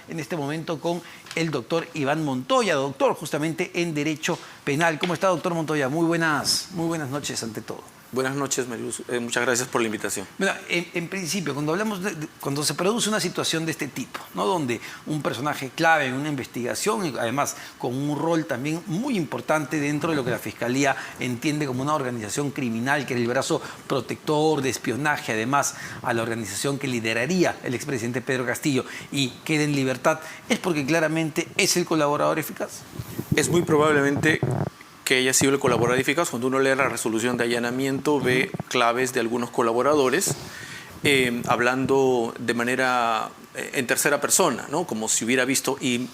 en este momento con el doctor Iván Montoya, doctor justamente en Derecho Penal. ¿Cómo está, doctor Montoya? Muy buenas noches ante todo. Buenas noches, Mariluz. Muchas gracias por la invitación. Bueno, en principio, cuando se produce una situación de este tipo, ¿no? Donde un personaje clave en una investigación, y además con un rol también muy importante dentro de lo que la Fiscalía entiende como una organización criminal, que era el brazo protector de espionaje, además a la organización que lideraría el expresidente Pedro Castillo, y quede en libertad, es porque claramente es el colaborador eficaz. Es muy probablemente que haya sido el colaborador eficaz. Cuando uno lee la resolución de allanamiento, ve claves de algunos colaboradores hablando de manera en tercera persona, ¿no? Como si hubiera visto, y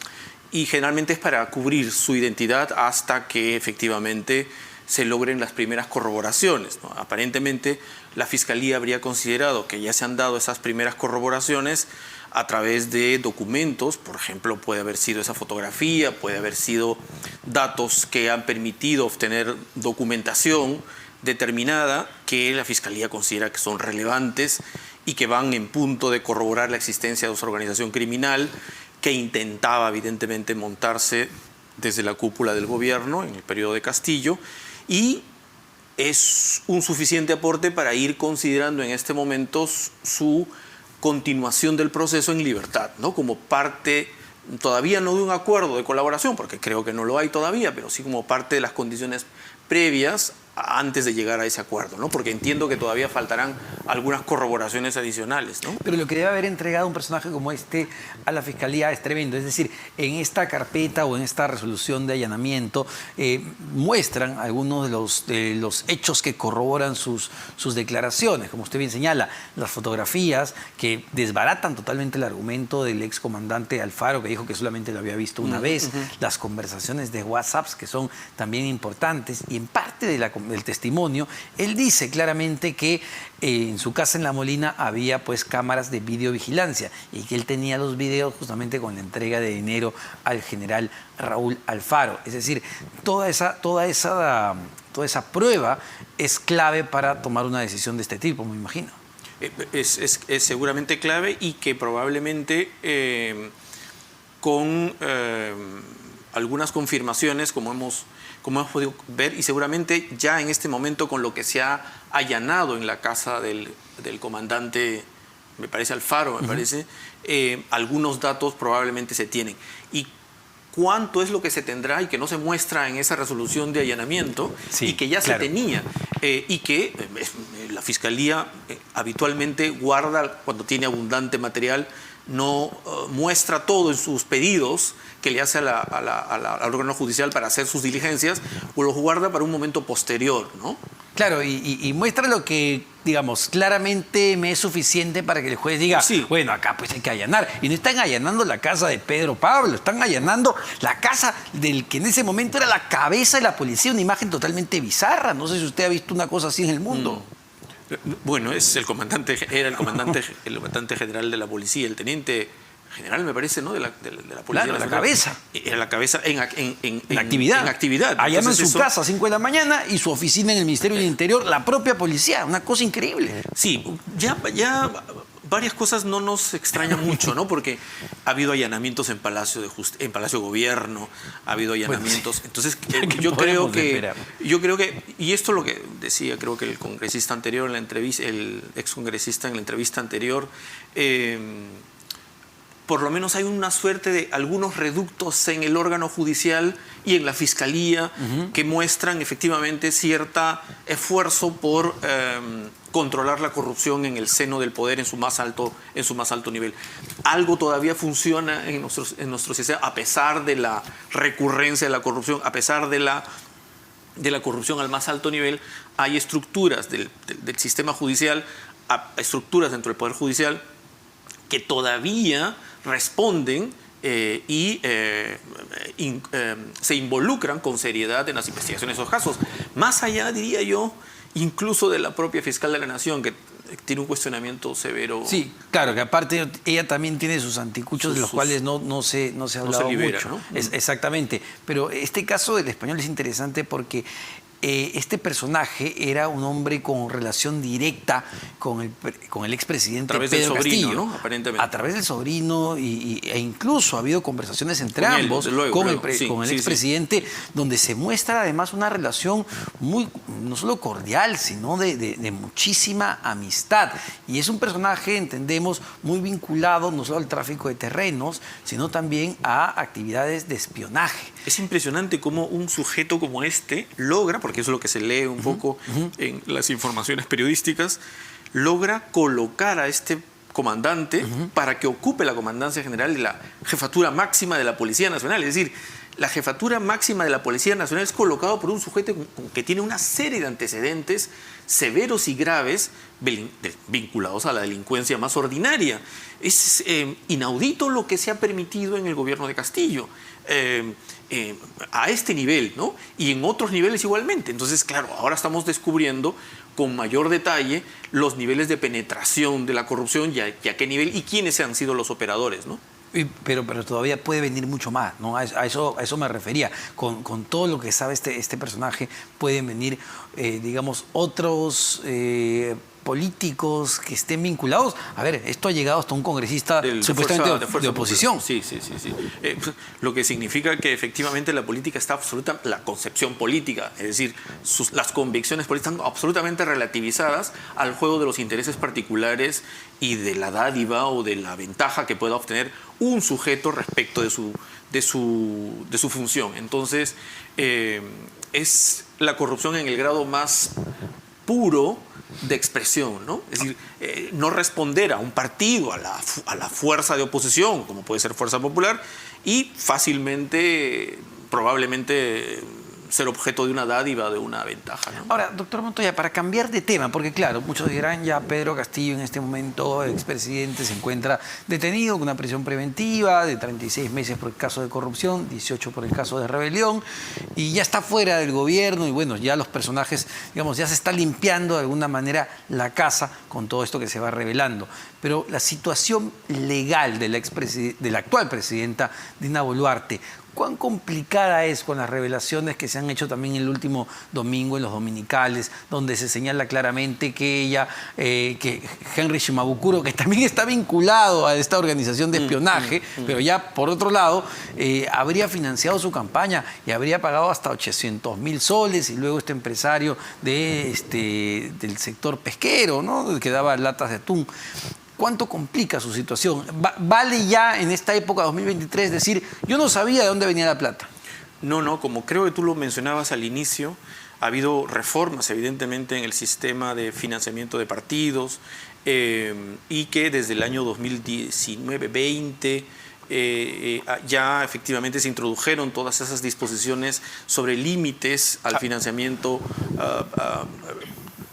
generalmente es para cubrir su identidad hasta que efectivamente se logren las primeras corroboraciones, ¿no? Aparentemente la Fiscalía habría considerado que ya se han dado esas primeras corroboraciones a través de documentos. Por ejemplo, puede haber sido esa fotografía, puede haber sido datos que han permitido obtener documentación determinada que la Fiscalía considera que son relevantes y que van en punto de corroborar la existencia de esa organización criminal que intentaba evidentemente montarse desde la cúpula del gobierno en el periodo de Castillo, y es un suficiente aporte para ir considerando en este momento su continuación del proceso en libertad, ¿no? Como parte, todavía no de un acuerdo de colaboración, porque creo que no lo hay todavía, pero sí como parte de las condiciones previas antes de llegar a ese acuerdo, ¿no? Porque entiendo que todavía faltarán algunas corroboraciones adicionales, ¿no? Pero lo que debe haber entregado un personaje como este a la Fiscalía es tremendo. Es decir, en esta carpeta o en esta resolución de allanamiento muestran algunos de los hechos que corroboran sus declaraciones. Como usted bien señala, las fotografías que desbaratan totalmente el argumento del excomandante Alfaro, que dijo que solamente lo había visto una vez, las conversaciones de WhatsApp, que son también importantes, y en parte del testimonio, él dice claramente que en su casa en La Molina había pues cámaras de videovigilancia y que él tenía los videos justamente con la entrega de dinero al general Raúl Alfaro. Es decir, toda esa prueba es clave para tomar una decisión de este tipo, me imagino. Es seguramente clave, y que probablemente con algunas confirmaciones, como hemos podido ver, y seguramente ya en este momento con lo que se ha allanado en la casa del comandante, me parece Alfaro, algunos datos probablemente se tienen. Y cuánto es lo que se tendrá y que no se muestra en esa resolución de allanamiento, sí, y que ya se tenía, y que la Fiscalía habitualmente guarda cuando tiene abundante material, no muestra todo en sus pedidos que le hace al órgano judicial para hacer sus diligencias, o los guarda para un momento posterior, ¿no? Claro, y muestra lo que, digamos, claramente me es suficiente para que el juez diga, sí, bueno, acá pues hay que allanar. Y no están allanando la casa de Pedro Pablo, están allanando la casa del que en ese momento era la cabeza de la policía, una imagen totalmente bizarra. No sé si usted ha visto una cosa así en el mundo. Bueno, era el comandante general de la policía, el teniente general, me parece, ¿no? De la policía. Claro, la cabeza. Era la cabeza en actividad. En actividad. Allá en su casa a 5 de la mañana y su oficina en el Ministerio del Interior, la propia policía. Una cosa increíble. Sí, ya varias cosas no nos extrañan mucho, ¿no? Porque ha habido allanamientos en Palacio de Gobierno, ha habido allanamientos. Entonces, yo creo que, y esto es lo que decía, creo que el congresista anterior en la entrevista, el excongresista en la entrevista anterior, por lo menos hay una suerte de algunos reductos en el órgano judicial y en la Fiscalía que muestran efectivamente cierto esfuerzo por controlar la corrupción en el seno del poder en su más alto nivel. Algo todavía funciona en nuestro sistema, a pesar de la recurrencia de la corrupción, a pesar de la corrupción al más alto nivel. Hay estructuras del sistema judicial, estructuras dentro del Poder Judicial que todavía responden y se involucran con seriedad en las investigaciones de esos casos. Más allá, diría yo, incluso de la propia fiscal de la Nación, que tiene un cuestionamiento severo. Sí, claro, que aparte ella también tiene sus anticuchos de los cuales no se ha hablado mucho. ¿No? Exactamente. Pero este caso del Español es interesante porque este personaje era un hombre con relación directa con el expresidente Pedro Castillo. A través del sobrino, Castillo, ¿no? Aparentemente. A través del sobrino e incluso ha habido conversaciones entre Con él, ambos, luego, con luego. el expresidente, donde se muestra además una relación muy, no solo cordial, sino de muchísima amistad. Y es un personaje, entendemos, muy vinculado no solo al tráfico de terrenos, sino también a actividades de espionaje. Es impresionante cómo un sujeto como este logra, porque eso es lo que se lee un poco en las informaciones periodísticas, logra colocar a este comandante para que ocupe la comandancia general de la jefatura máxima de la Policía Nacional. Es decir, la jefatura máxima de la Policía Nacional es colocado por un sujeto que tiene una serie de antecedentes severos y graves vinculados a la delincuencia más ordinaria. Es inaudito lo que se ha permitido en el gobierno de Castillo. A este nivel, ¿no? Y en otros niveles igualmente. Entonces, claro, ahora estamos descubriendo con mayor detalle los niveles de penetración de la corrupción y a qué nivel y quiénes han sido los operadores, ¿no? Pero todavía puede venir mucho más, ¿no? A eso me refería. Con todo lo que sabe este personaje, pueden venir, digamos, otros políticos que estén vinculados. A ver, esto ha llegado hasta un congresista supuestamente de oposición. Sí. Lo que significa que efectivamente la política está la concepción política, es decir, las convicciones políticas están absolutamente relativizadas al juego de los intereses particulares y de la dádiva o de la ventaja que pueda obtener un sujeto respecto de su función. Entonces, es la corrupción en el grado más puro de expresión, ¿no? Es decir, no responder a un partido, a la fuerza de oposición, como puede ser Fuerza Popular, y fácilmente, probablemente, ser objeto de una dádiva, de una ventaja, ¿no? Ahora, doctor Montoya, para cambiar de tema, porque claro, muchos dirán ya Pedro Castillo en este momento, el expresidente, se encuentra detenido con una prisión preventiva de 36 meses por el caso de corrupción, 18 por el caso de rebelión, y ya está fuera del gobierno y bueno, ya los personajes, digamos, ya se está limpiando de alguna manera la casa con todo esto que se va revelando. Pero la situación legal de la actual presidenta Dina Boluarte, ¿cuán complicada es con las revelaciones que se han hecho también el último domingo en los dominicales, donde se señala claramente que ella, que Henry Shimabukuro, que también está vinculado a esta organización de espionaje, pero ya por otro lado, habría financiado su campaña y habría pagado hasta 800.000 soles y luego este empresario del sector pesquero, ¿no?, que daba latas de atún. ¿Cuánto complica su situación? ¿Vale ya en esta época 2023 decir, yo no sabía de dónde venía la plata? No, como creo que tú lo mencionabas al inicio, ha habido reformas evidentemente en el sistema de financiamiento de partidos y que desde el año 2019-20 ya efectivamente se introdujeron todas esas disposiciones sobre límites al financiamiento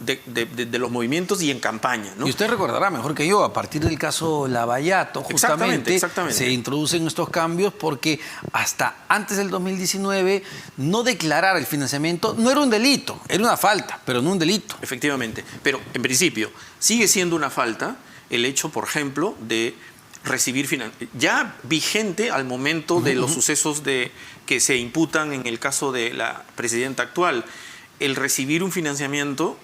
de los movimientos y en campaña, ¿no? Y usted recordará mejor que yo, a partir del caso Lavallato, justamente exactamente. Se introducen estos cambios porque hasta antes del 2019 no declarar el financiamiento no era un delito, era una falta, pero no un delito. Efectivamente, pero en principio sigue siendo una falta el hecho, por ejemplo, de recibir ya vigente al momento de los sucesos que se imputan en el caso de la presidenta actual, el recibir un financiamiento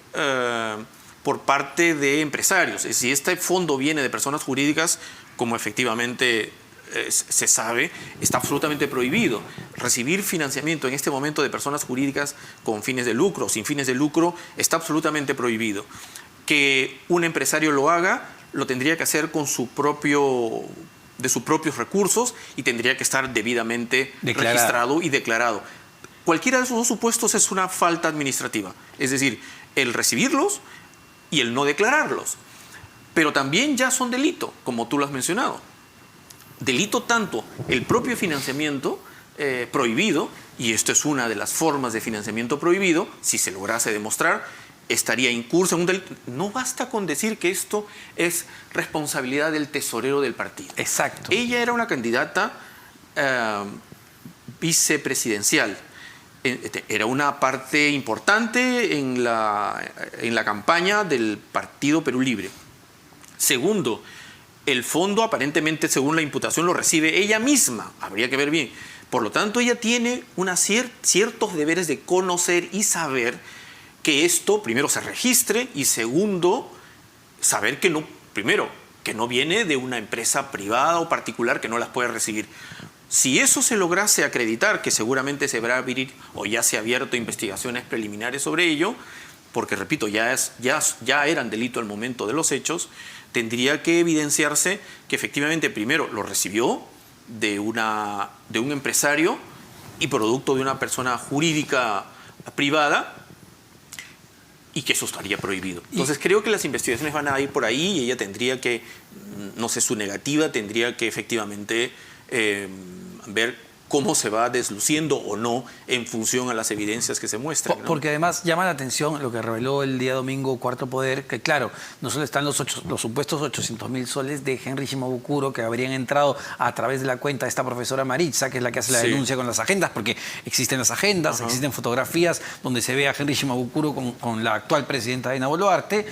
por parte de empresarios. Si este fondo viene de personas jurídicas, como efectivamente se sabe, está absolutamente prohibido. Recibir financiamiento en este momento de personas jurídicas con fines de lucro o sin fines de lucro está absolutamente prohibido. Que un empresario lo haga, lo tendría que hacer con de sus propios recursos y tendría que estar debidamente registrado y declarado. Cualquiera de esos dos supuestos es una falta administrativa, es decir, el recibirlos y el no declararlos. Pero también ya son delito, como tú lo has mencionado. Delito tanto el propio financiamiento prohibido, y esto es una de las formas de financiamiento prohibido, si se lograse demostrar, estaría incurso en un delito. No basta con decir que esto es responsabilidad del tesorero del partido. Exacto. Ella era una candidata vicepresidencial. Era una parte importante en la campaña del Partido Perú Libre. Segundo, el fondo aparentemente, según la imputación, lo recibe ella misma. Habría que ver bien. Por lo tanto, ella tiene ciertos deberes de conocer y saber que esto, primero, se registre y segundo, saber que no, primero, que no viene de una empresa privada o particular que no las puede recibir. Si eso se lograse acreditar, que seguramente se va a abrir o ya se ha abierto investigaciones preliminares sobre ello, porque repito, ya eran delito al momento de los hechos, tendría que evidenciarse que efectivamente primero lo recibió de un empresario y producto de una persona jurídica privada, y que eso estaría prohibido. Entonces creo que las investigaciones van a ir por ahí y ella tendría que, no sé, su negativa tendría que efectivamente ver cómo se va desluciendo o no en función a las evidencias que se muestran, ¿no? Porque además llama la atención lo que reveló el día domingo Cuarto Poder, que claro, no solo están los supuestos 800.000 soles de Henry Shimabukuro que habrían entrado a través de la cuenta de esta profesora Maritza, que es la que hace la denuncia con las agendas, porque existen las agendas, existen fotografías donde se ve a Henry Shimabukuro con la actual presidenta Dina Boluarte,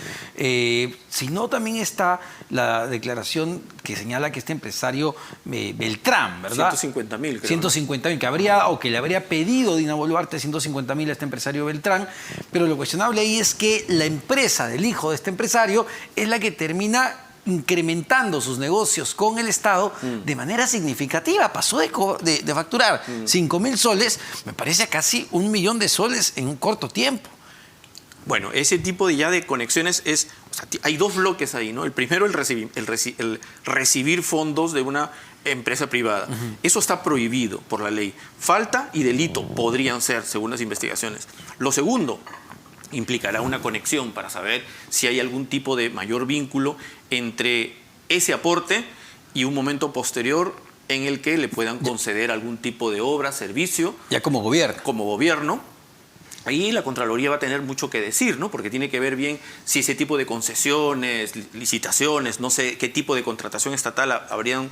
sino también está la declaración que señala que este empresario Beltrán, ¿verdad? 150.000, creo. 150.000, que le habría pedido Dina Boluarte 150.000 a este empresario Beltrán, pero lo cuestionable ahí es que la empresa del hijo de este empresario es la que termina incrementando sus negocios con el Estado de manera significativa. Pasó de facturar 5.000 soles, me parece, a casi 1 millón de soles en un corto tiempo. Bueno, ese tipo de conexiones hay dos bloques ahí, ¿no? El primero, el recibir fondos de una empresa privada. Eso está prohibido por la ley. Falta y delito podrían ser, según las investigaciones. Lo segundo, implicará una conexión para saber si hay algún tipo de mayor vínculo entre ese aporte y un momento posterior en el que le puedan conceder algún tipo de obra, servicio. Ya como gobierno. Como gobierno. Ahí la Contraloría va a tener mucho que decir, ¿no? Porque tiene que ver bien si ese tipo de concesiones, licitaciones, no sé qué tipo de contratación estatal habrían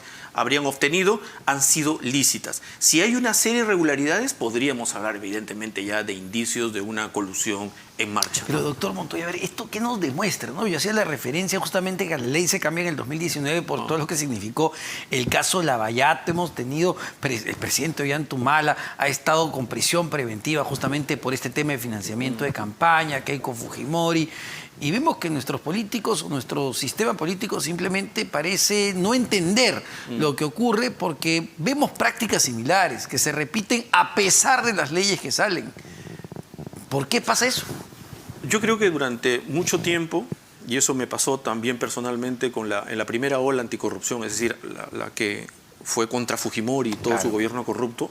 obtenido, han sido lícitas. Si hay una serie de irregularidades, podríamos hablar evidentemente ya de indicios de una colusión en marcha. Pero doctor Montoya, a ver, ¿esto qué nos demuestra, no? Yo hacía la referencia justamente que la ley se cambia en el 2019 por todo lo que significó el caso Lavallato. Hemos tenido, el presidente Ollanta ha estado con prisión preventiva justamente por este tema de financiamiento de campaña, Keiko Fujimori, y vemos que nuestros políticos, nuestro sistema político simplemente parece no entender lo que ocurre, porque vemos prácticas similares que se repiten a pesar de las leyes que salen. ¿Por qué pasa eso? Yo creo que durante mucho tiempo, y eso me pasó también personalmente en la primera ola anticorrupción, es decir, la que fue contra Fujimori y todo su gobierno corrupto,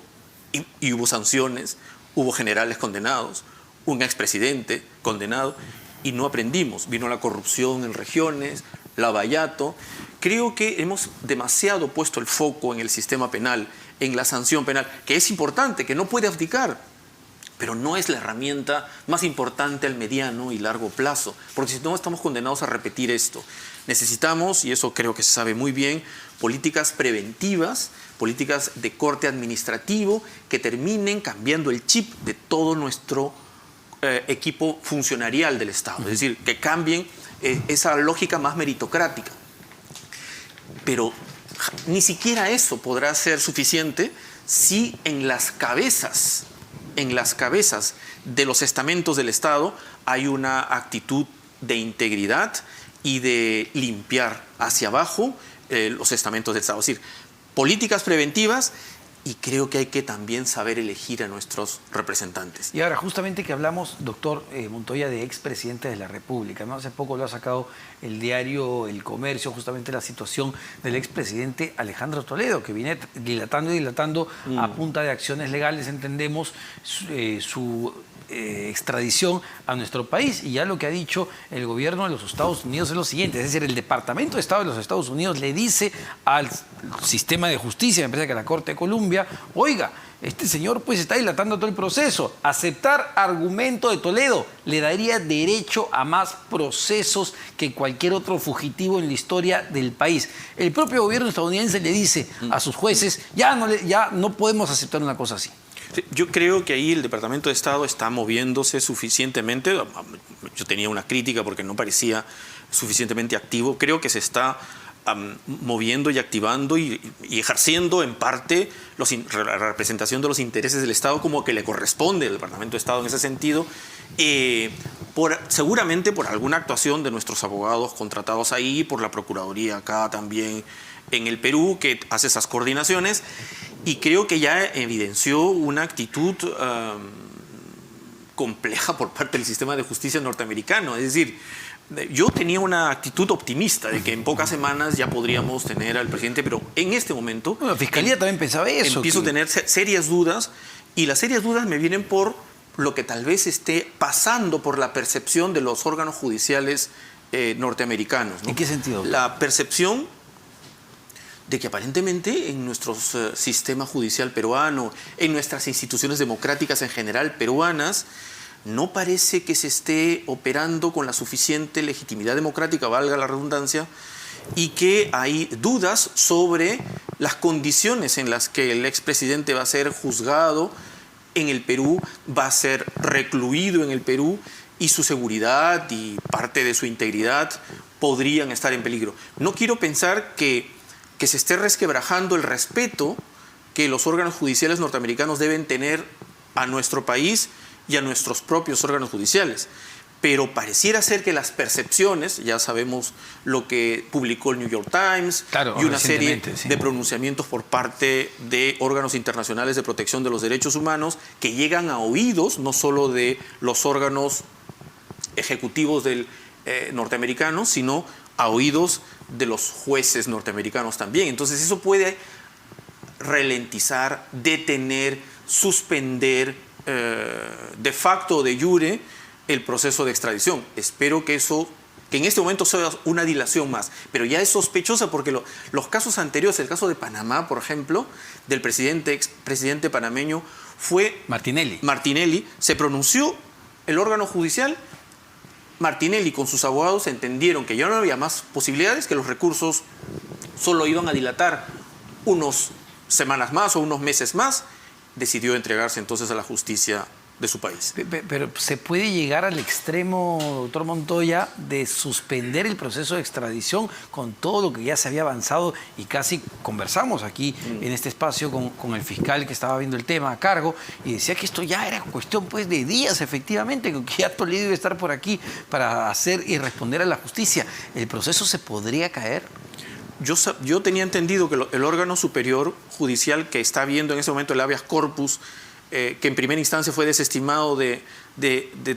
y hubo sanciones, hubo generales condenados, un expresidente condenado, y no aprendimos. Vino la corrupción en regiones, Lavallato. Creo que hemos demasiado puesto el foco en el sistema penal, en la sanción penal, que es importante, que no puede abdicar, pero no es la herramienta más importante al mediano y largo plazo, porque si no estamos condenados a repetir esto. Necesitamos, y eso creo que se sabe muy bien, políticas preventivas, políticas de corte administrativo que terminen cambiando el chip de todo nuestro equipo funcionarial del Estado, es decir, que cambien esa lógica más meritocrática. Pero ni siquiera eso podrá ser suficiente si en las cabezas de los estamentos del Estado hay una actitud de integridad y de limpiar hacia abajo los estamentos del Estado. Es decir, políticas preventivas, y creo que hay que también saber elegir a nuestros representantes. Y ahora, justamente que hablamos, doctor Montoya, de expresidente de la República, ¿no? Hace poco lo ha sacado el diario El Comercio, justamente la situación del expresidente Alejandro Toledo, que viene dilatando y dilatando a punta de acciones legales, entendemos, su extradición a nuestro país. Y ya lo que ha dicho el gobierno de los Estados Unidos es lo siguiente, es decir, el Departamento de Estado de los Estados Unidos le dice al sistema de justicia, me parece que la Corte de Columbia, oiga, este señor pues está dilatando todo el proceso. Aceptar argumento de Toledo le daría derecho a más procesos que cualquier otro fugitivo en la historia del país. El propio gobierno estadounidense le dice a sus jueces, ya no podemos aceptar una cosa así. Yo creo que ahí el Departamento de Estado está moviéndose suficientemente. Yo tenía una crítica porque no parecía suficientemente activo. Creo que se está moviendo y activando y ejerciendo en parte la representación de los intereses del Estado como que le corresponde al Departamento de Estado en ese sentido, seguramente por alguna actuación de nuestros abogados contratados ahí, por la Procuraduría acá también en el Perú, que hace esas coordinaciones, y creo que ya evidenció una actitud compleja por parte del sistema de justicia norteamericano. Es decir, yo tenía una actitud optimista de que en pocas semanas ya podríamos tener al presidente, pero en este momento... Bueno, la Fiscalía también pensaba eso. Empiezo a tener serias dudas, y las serias dudas me vienen por lo que tal vez esté pasando por la percepción de los órganos judiciales norteamericanos, ¿no? ¿En qué sentido? La percepción de que aparentemente en nuestro sistema judicial peruano, en nuestras instituciones democráticas en general peruanas, no parece que se esté operando con la suficiente legitimidad democrática, valga la redundancia, y que hay dudas sobre las condiciones en las que el expresidente va a ser juzgado en el Perú, va a ser recluido en el Perú, y su seguridad y parte de su integridad podrían estar en peligro. No quiero pensar que se esté resquebrajando el respeto que los órganos judiciales norteamericanos deben tener a nuestro país y a nuestros propios órganos judiciales. Pero pareciera ser que las percepciones, ya sabemos lo que publicó el New York Times, claro, y una serie sí, de pronunciamientos por parte de órganos internacionales de protección de los derechos humanos que llegan a oídos no solo de los órganos ejecutivos del norteamericanos, sino a oídos de los jueces norteamericanos también. Entonces eso puede ralentizar, detener, suspender de facto o de jure el proceso de extradición. Espero que en este momento sea una dilación más, pero ya es sospechosa porque los casos anteriores, el caso de Panamá, por ejemplo, del expresidente panameño, fue Martinelli, se pronunció el órgano judicial. Martinelli con sus abogados entendieron que ya no había más posibilidades, que los recursos solo iban a dilatar unas semanas más o unos meses más. Decidió entregarse entonces a la justicia de su país. Pero ¿se puede llegar al extremo, doctor Montoya, de suspender el proceso de extradición con todo lo que ya se había avanzado? Y casi conversamos aquí en este espacio con el fiscal que estaba viendo el tema a cargo y decía que esto ya era cuestión pues de días, efectivamente, que ya Toledo iba a estar por aquí para hacer y responder a la justicia. ¿El proceso se podría caer? Yo tenía entendido que el órgano superior judicial que está viendo en ese momento el habeas corpus, que en primera instancia fue desestimado de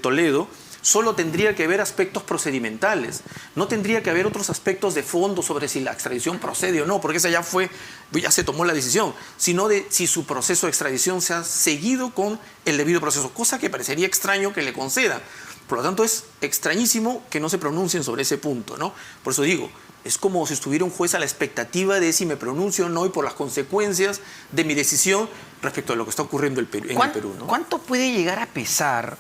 Toledo, solo tendría que ver aspectos procedimentales. No tendría que haber otros aspectos de fondo sobre si la extradición procede o no, porque esa ya se tomó la decisión, sino de si su proceso de extradición se ha seguido con el debido proceso, cosa que parecería extraño que le conceda. Por lo tanto, es extrañísimo que no se pronuncien sobre ese punto, ¿no? Por eso digo, es como si estuviera un juez a la expectativa de si me pronuncio o no y por las consecuencias de mi decisión respecto a lo que está ocurriendo en el Perú, ¿no? ¿Cuánto puede llegar a pesar,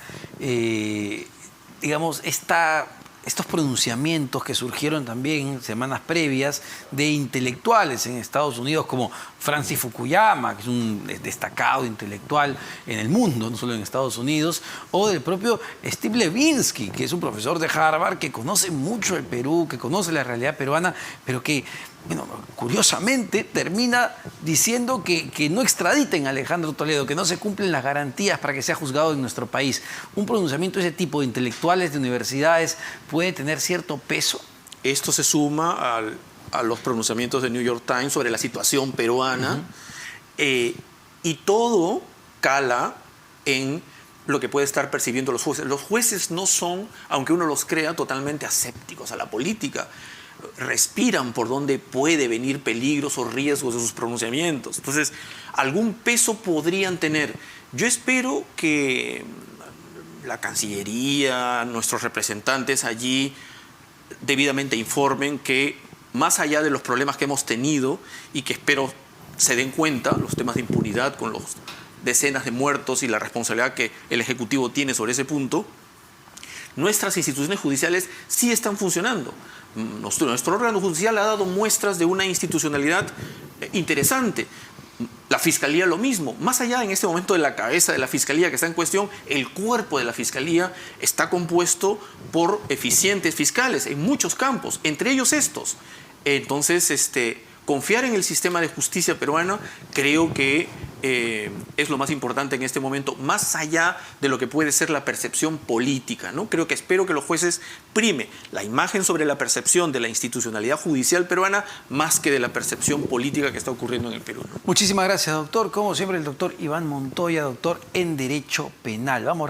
digamos, estos pronunciamientos que surgieron también semanas previas de intelectuales en Estados Unidos como Francis Fukuyama, que es un destacado intelectual en el mundo, no solo en Estados Unidos, o del propio Steve Levinsky, que es un profesor de Harvard que conoce mucho el Perú, que conoce la realidad peruana, pero que, bueno, curiosamente termina diciendo que no extraditen a Alejandro Toledo, que no se cumplen las garantías para que sea juzgado en nuestro país. ¿Un pronunciamiento de ese tipo de intelectuales de universidades puede tener cierto peso? Esto se suma a los pronunciamientos de New York Times sobre la situación peruana, y todo cala en lo que puede estar percibiendo los jueces. Los jueces no son, aunque uno los crea, totalmente asépticos a la política. Respiran por donde puede venir peligros o riesgos de sus pronunciamientos. Entonces, algún peso podrían tener. Yo espero que la Cancillería, nuestros representantes allí, debidamente informen que, más allá de los problemas que hemos tenido y que espero se den cuenta, los temas de impunidad con los decenas de muertos y la responsabilidad que el Ejecutivo tiene sobre ese punto, nuestras instituciones judiciales sí están funcionando. Nuestro órgano judicial ha dado muestras de una institucionalidad interesante. La Fiscalía lo mismo. Más allá en este momento de la cabeza de la Fiscalía que está en cuestión, el cuerpo de la Fiscalía está compuesto por eficientes fiscales en muchos campos, entre ellos estos. Entonces, confiar en el sistema de justicia peruano creo que es lo más importante en este momento, más allá de lo que puede ser la percepción política, ¿no? Espero que los jueces prime la imagen sobre la percepción de la institucionalidad judicial peruana más que de la percepción política que está ocurriendo en el Perú, ¿no? Muchísimas gracias, doctor. Como siempre, el doctor Iván Montoya, doctor en Derecho Penal. Vamos